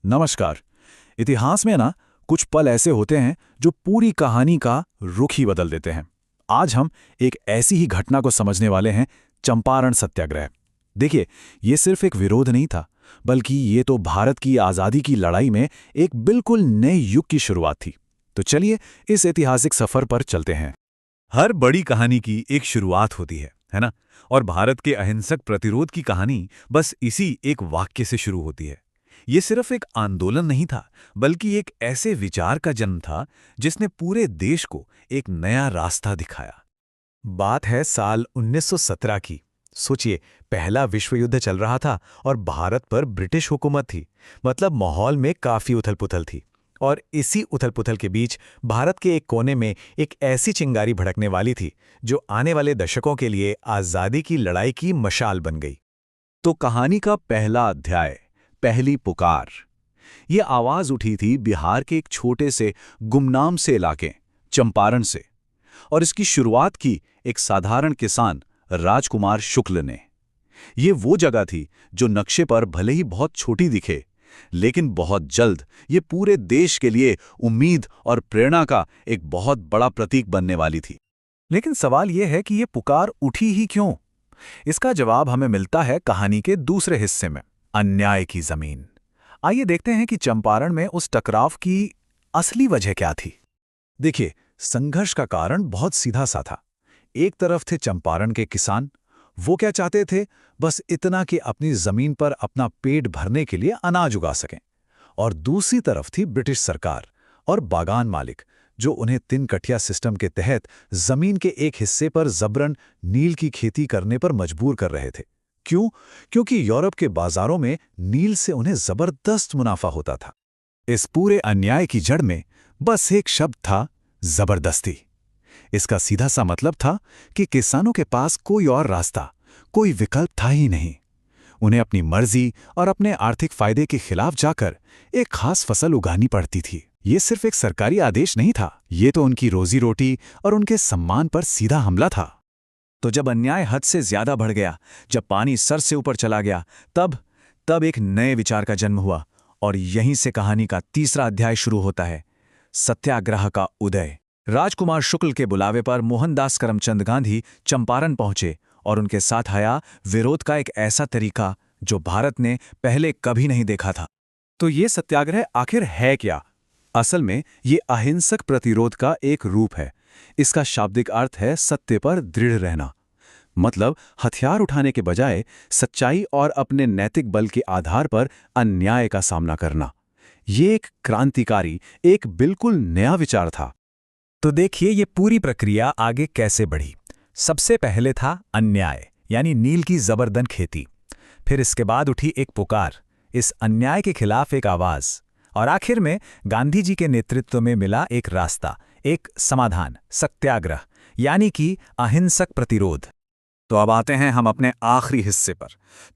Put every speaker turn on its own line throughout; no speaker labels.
नमस्कार। इतिहास में ना कुछ पल ऐसे होते हैं जो पूरी कहानी का रुख ही बदल देते हैं। आज हम एक ऐसी ही घटना को समझने वाले हैं, चंपारण सत्याग्रह। देखिए, ये सिर्फ एक विरोध नहीं था, बल्कि ये तो भारत की आज़ादी की लड़ाई में एक बिल्कुल नए युग की शुरुआत थी। तो चलिए इस ऐतिहासिक सफर पर चलते हैं।
हर बड़ी कहानी की एक शुरुआत होती है ना? और भारत के अहिंसक प्रतिरोध की कहानी बस इसी एक वाक्य से शुरू होती है। ये सिर्फ एक आंदोलन नहीं था, बल्कि एक ऐसे विचार का जन्म था जिसने पूरे देश को एक नया रास्ता दिखाया।
बात है साल 1917 की। सोचिए, पहला विश्व युद्ध चल रहा था और भारत पर ब्रिटिश हुकूमत थी। मतलब माहौल में काफी उथल-पुथल थी। और इसी उथल-पुथल के बीच भारत के एक कोने में एक ऐसी चिंगारी भड़कने वाली थी जो आने वाले दशकों के लिए आज़ादी की लड़ाई की मशाल बन गई।
तो कहानी का पहला अध्याय, पहली पुकार। ये आवाज उठी थी बिहार के एक छोटे से गुमनाम से इलाके, चंपारण से। और इसकी शुरुआत की एक साधारण किसान राजकुमार शुक्ल ने। ये वो जगह थी जो नक्शे पर भले ही बहुत छोटी दिखे, लेकिन बहुत जल्द ये पूरे देश के लिए उम्मीद और प्रेरणा का एक बहुत बड़ा प्रतीक बनने वाली थी। लेकिन सवाल यह है कि ये पुकार उठी ही क्यों? इसका जवाब हमें मिलता है कहानी के दूसरे हिस्से में, अन्याय की जमीन। आइए देखते हैं कि चंपारण में उस टकराव की असली वजह क्या थी। देखिए, संघर्ष का कारण बहुत सीधा सा था। एक तरफ थे चंपारण के किसान। वो क्या चाहते थे? बस इतना कि अपनी जमीन पर अपना पेट भरने के लिए अनाज उगा सकें। और दूसरी तरफ थी ब्रिटिश सरकार और बागान मालिक, जो उन्हें तिनकठिया सिस्टम के तहत जमीन के एक हिस्से पर जबरन नील की खेती करने पर मजबूर कर रहे थे। क्यों? क्योंकि यूरोप के बाजारों में नील से उन्हें जबरदस्त मुनाफा होता था। इस पूरे अन्याय की जड़ में बस एक शब्द था, जबरदस्ती। इसका सीधा सा मतलब था कि किसानों के पास कोई और रास्ता, कोई विकल्प था ही नहीं। उन्हें अपनी मर्जी और अपने आर्थिक फायदे के खिलाफ जाकर एक खास फसल उगानी पड़ती थी। ये सिर्फ एक सरकारी आदेश नहीं था, ये तो उनकी रोजी रोटी और उनके सम्मान पर सीधा हमला था। तो जब अन्याय हद से ज्यादा बढ़ गया, जब पानी सर से ऊपर चला गया, तब एक नए विचार का जन्म हुआ। और यहीं से कहानी का तीसरा अध्याय शुरू होता है, सत्याग्रह का उदय। राजकुमार शुक्ल के बुलावे पर मोहनदास करमचंद गांधी चंपारण पहुंचे और उनके साथ आया विरोध का एक ऐसा तरीका जो भारत ने पहले कभी नहीं देखा था। तो ये सत्याग्रह आखिर है क्या? असल में ये अहिंसक प्रतिरोध का एक रूप है। इसका शाब्दिक अर्थ है सत्य पर दृढ़ रहना। मतलब हथियार उठाने के बजाय सच्चाई और अपने नैतिक बल के आधार पर अन्याय का सामना करना। ये एक क्रांतिकारी, एक बिल्कुल नया विचार था।
तो देखिए, ये पूरी प्रक्रिया आगे कैसे बढ़ी। सबसे पहले था अन्याय, यानी नील की जबरदस्त खेती। फिर इसके बाद उठी एक पुकार, इस अन्याय के खिलाफ एक आवाज। और आखिर में गांधी जी के नेतृत्व में मिला एक रास्ता, एक समाधान, सत्याग्रह, यानी कि अहिंसक प्रतिरोध।
तो अब आते हैं हम अपने आखिरी हिस्से पर,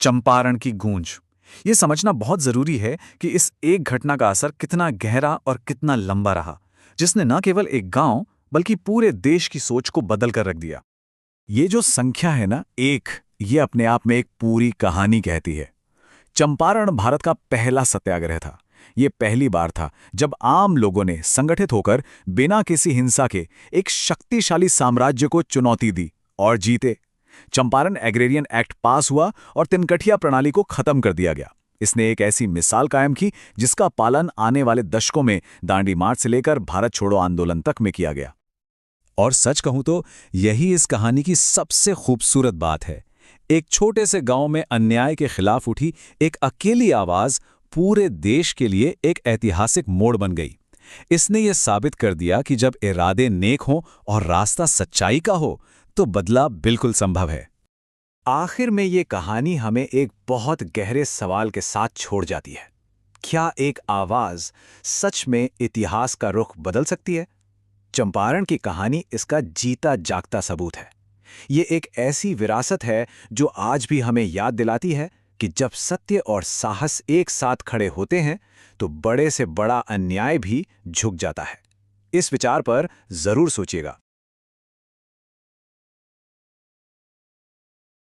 चंपारण की गूंज। ये समझना बहुत जरूरी है कि इस एक घटना का असर कितना गहरा और कितना लंबा रहा, जिसने न केवल एक गांव बल्कि पूरे देश की सोच को बदल कर रख दिया। ये जो संख्या है ना, एक, ये अपने आप में एक पूरी कहानी कहती है। चंपारण भारत का पहला सत्याग्रह था। ये पहली बार था जब आम लोगों ने संगठित होकर बिना किसी हिंसा के एक शक्तिशाली साम्राज्य को चुनौती दी और जीते। चंपारण एग्रेरियन एक्ट पास हुआ और तिनकठिया प्रणाली को खत्म कर दिया गया। इसने एक ऐसी मिसाल कायम की जिसका पालन आने वाले दशकों में दांडी मार्च से लेकर भारत छोड़ो आंदोलन तक में किया गया। और सच कहूं तो यही इस कहानी की सबसे खूबसूरत बात है। एक छोटे से गांव में अन्याय के खिलाफ उठी एक अकेली आवाज पूरे देश के लिए एक ऐतिहासिक मोड़ बन गई। इसने ये साबित कर दिया कि जब इरादे नेक हों और रास्ता सच्चाई का हो तो बदलाव बिल्कुल संभव है। आखिर में ये कहानी हमें एक बहुत गहरे सवाल के साथ छोड़ जाती है। क्या एक आवाज सच में इतिहास का रुख बदल सकती है? चंपारण की कहानी इसका जीता जागता सबूत है। ये एक ऐसी विरासत है जो आज भी हमें याद दिलाती है कि जब सत्य और साहस एक साथ खड़े होते हैं तो बड़े से बड़ा अन्याय भी झुक जाता है। इस विचार पर जरूर सोचिएगा।